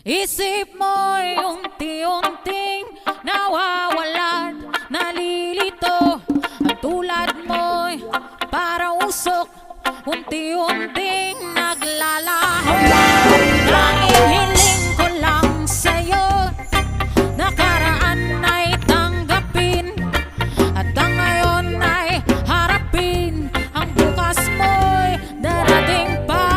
Isip mo'y unti-unting nawawala, nalilito. Ang tulad mo'y para usok, unti-unting naglalaho. Tanging hiling ko lang sa'yo, nakaraan ay tanggapin, at ang ngayon ay harapin. Ang bukas mo'y darating pa,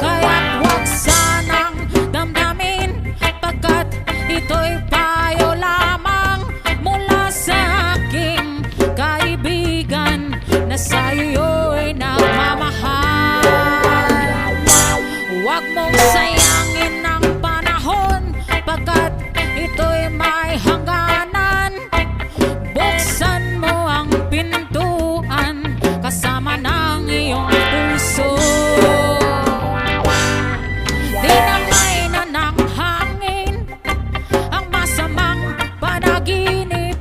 kaya't huwag sanang damdamin, pagkat ito'y payo lamang mula sa aking kaibigan na sa'yo'y nagmamahal. Huwag mong sayangin ang panahon, pagkat ito'y may hangganan. Buksan mo ang pintuan kasama ng iyong puso. Dinamay na ng hangin ang masamang panaginip,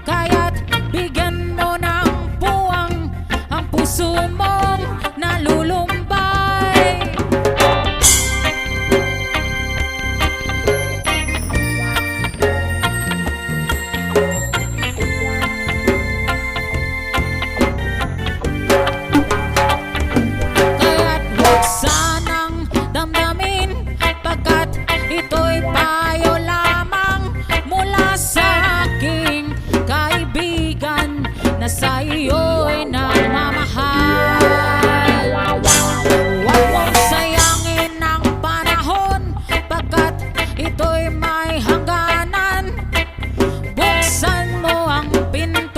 kaya't bigyan mo ng puwang ang puso mong nalulumbay. Kaya't huwag sanang damdamin, pagkat ito'y payo lamang mula sa aking kaibigan na sa iyo'y nagmamahal. Huwag mong sayangin ang panahon, pagkat ito'y may hangganan. Buksan mo ang pinto